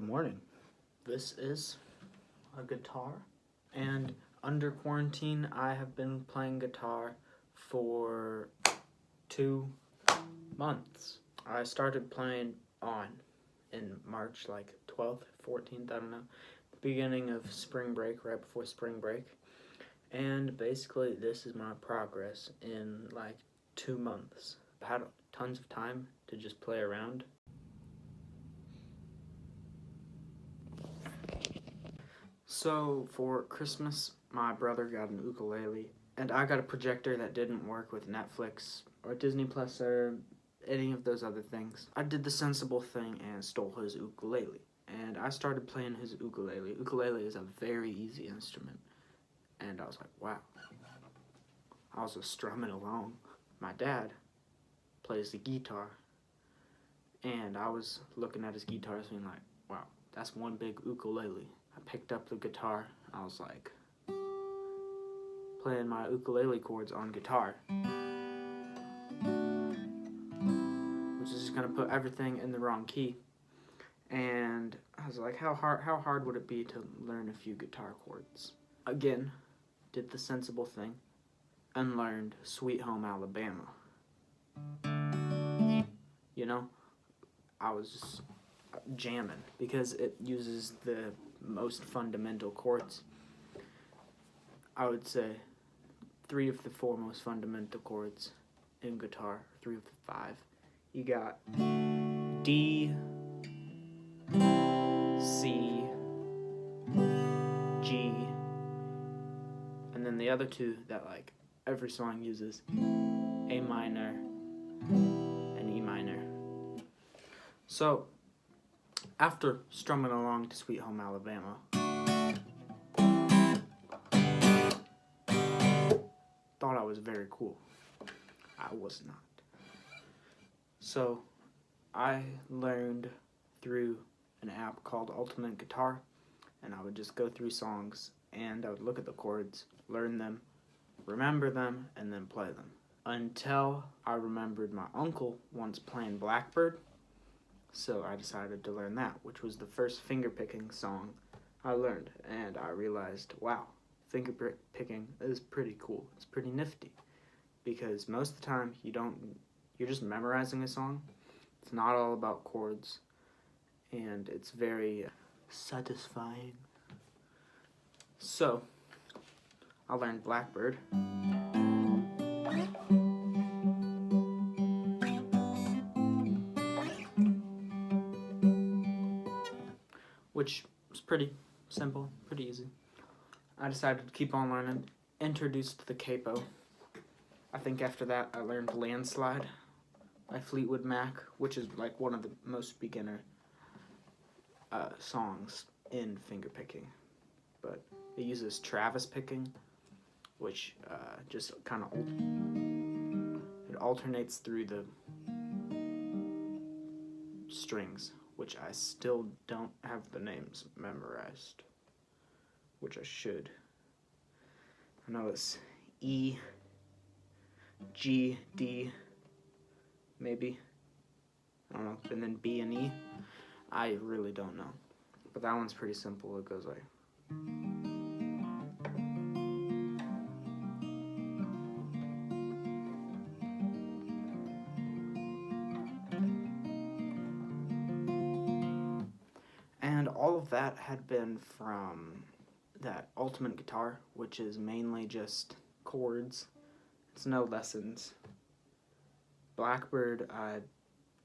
morning. This is a guitar, and under quarantine, I have been playing guitar for 2 months. I started playing in March, like 12th, 14th, I don't know, the beginning of spring break, right before spring break. And basically, this is my progress in like 2 months. I've had tons of time to just play around. So for Christmas, my brother got an ukulele, and I got a projector that didn't work with Netflix or Disney Plus or any of those other things. I did the sensible thing and stole his ukulele, and I started playing his ukulele. Ukulele is a very easy instrument, and I was like, wow. I was just strumming along. My dad plays the guitar, and I was looking at his guitars being like, wow, that's one big ukulele. I picked up the guitar, I was like, playing my ukulele chords on guitar, which is just gonna put everything in the wrong key. And I was like, how hard would it be to learn a few guitar chords? Again, did the sensible thing and learned Sweet Home Alabama. You know, I was just jamming because it uses the most fundamental chords. I would say 3 of the 4 most fundamental chords in guitar, 3 of the 5. You got D, C, G, and then the other 2 that like every song uses, A minor and E minor. So after strumming along to Sweet Home Alabama, thought I was very cool. I was not. So I learned through an app called Ultimate Guitar, and I would just go through songs and I would look at the chords, learn them, remember them, and then play them. Until I remembered my uncle once playing Blackbird, so I decided to learn that, which was the first fingerpicking song I learned, and I realized, wow, fingerpicking is pretty cool. It's pretty nifty, because most of the time you're just memorizing a song. It's not all about chords, and it's very satisfying. So I learned Blackbird. Which was pretty simple, pretty easy. I decided to keep on learning. Introduced the capo. I think after that I learned Landslide by Fleetwood Mac, which is like one of the most beginner songs in fingerpicking. But it uses Travis picking, which just kind of it alternates through the strings, which I still don't have the names memorized, which I should. I know it's E, G, D, maybe. I don't know, and then B and E. I really don't know. But that one's pretty simple. It goes like... And all of that had been from that Ultimate Guitar, which is mainly just chords. It's no lessons. Blackbird I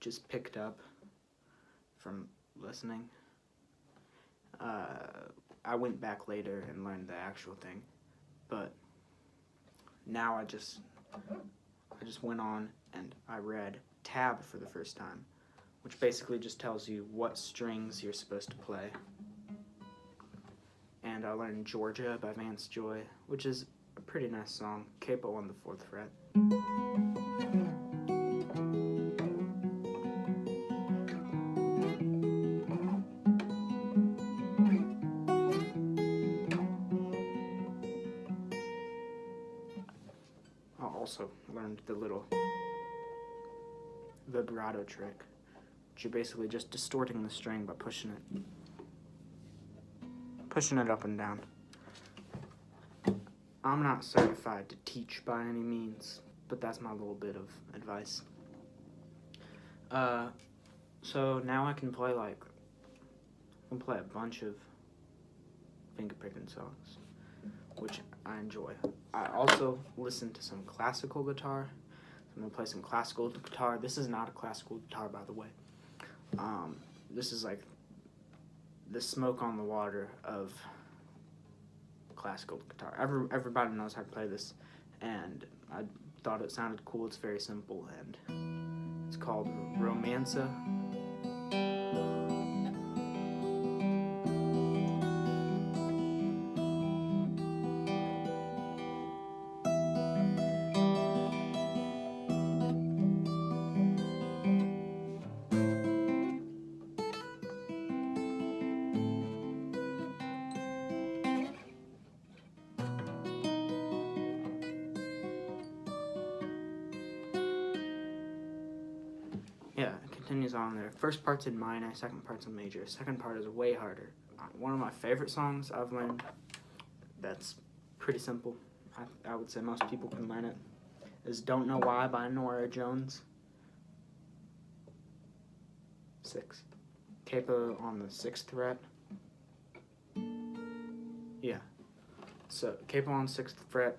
just picked up from listening. I went back later and learned the actual thing, but now I just went on and I read tab for the first time, which basically just tells you what strings you're supposed to play. And I learned Georgia by Vance Joy, which is a pretty nice song, capo on the 4th fret. I also learned the little vibrato trick, which you're basically just distorting the string by pushing it. pushing it up and down. I'm not certified to teach by any means, but that's my little bit of advice. So now I can play a bunch of finger picking songs, which I enjoy. I also listen to some classical guitar. I'm gonna play some classical guitar. This is not a classical guitar, by the way. This is like the smoke on the water of classical guitar. Everybody knows how to play this, and I thought it sounded cool. It's very simple, and it's called Romanza. Yeah, it continues on there. First part's in minor, second part's in major. Second part is way harder. One of my favorite songs I've learned that's pretty simple. I would say most people can learn it. Is Don't Know Why by Norah Jones. 6. Capo on the 6th fret. Yeah. So capo on 6th fret.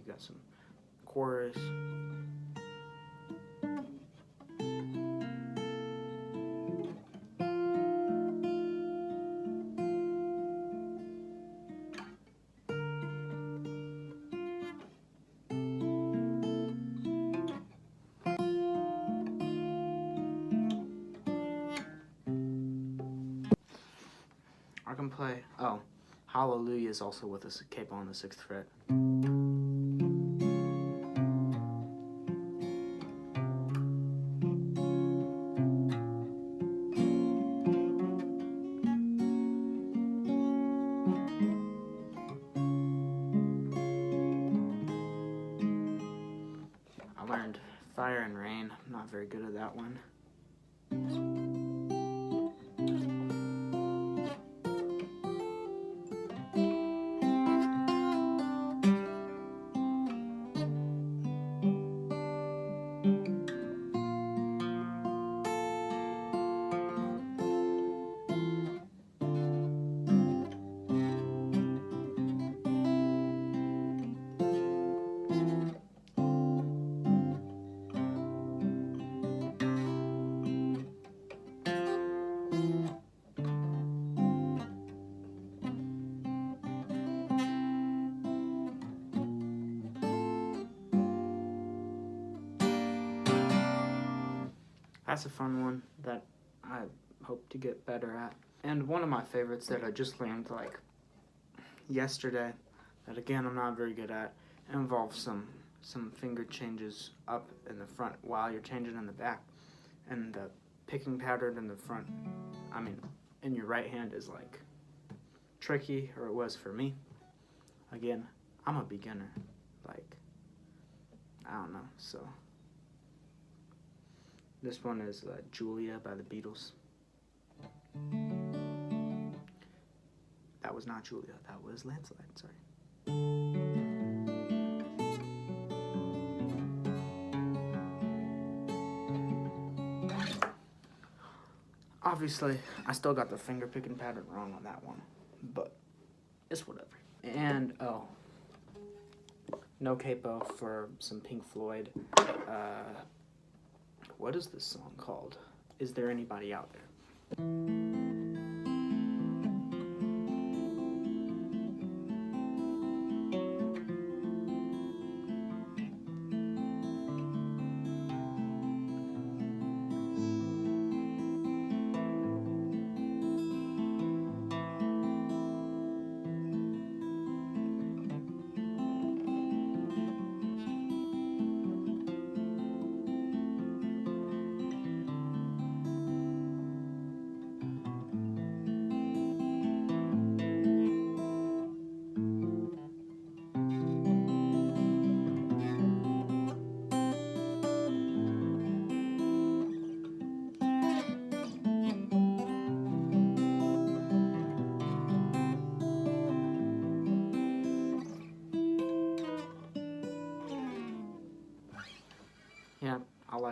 Got some chorus. I can play, Hallelujah is also with a capo on the 6th fret. I learned Fire and Rain. I'm not very good at that one. That's a fun one that I hope to get better at. And one of my favorites that I just learned like yesterday, that again I'm not very good at, involves some finger changes up in the front while you're changing in the back. And the picking pattern in the front, in your right hand is like tricky, or it was for me. Again, I'm a beginner. I don't know, so. This one is Julia by the Beatles. That was not Julia, that was Landslide, sorry. Obviously, I still got the finger picking pattern wrong on that one, but it's whatever. And, no capo for some Pink Floyd. What is this song called? Is There Anybody Out There?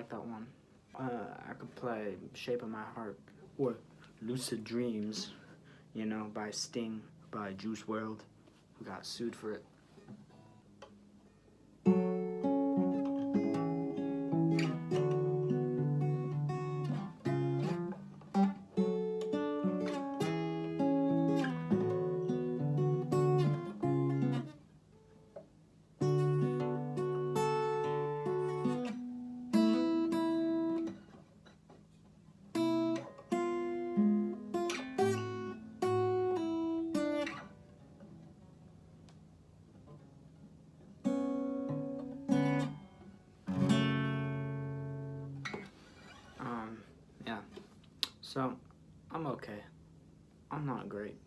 like that one. I could play Shape of My Heart or Lucid Dreams, you know, by Sting, by Juice WRLD, who got sued for it. Yeah. So, I'm okay. I'm not great.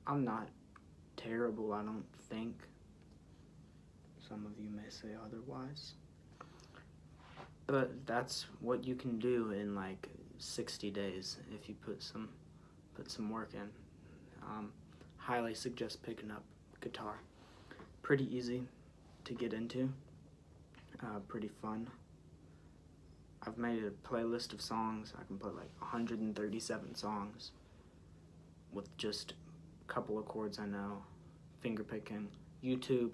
I'm not terrible, I don't think. Some of you may say otherwise. But that's what you can do in like 60 days if you put some work in. Highly suggest picking up guitar. Pretty easy to get into. Pretty fun. I've made a playlist of songs. I can play like 137 songs with just a couple of chords I know, finger picking, YouTube,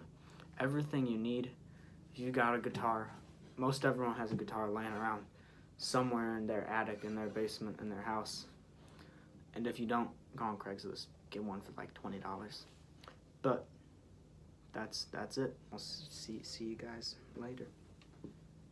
everything you need. If you got a guitar, most everyone has a guitar laying around somewhere in their attic, in their basement, in their house. And if you don't, go on Craigslist, get one for like $20. But that's it. I'll see you guys later.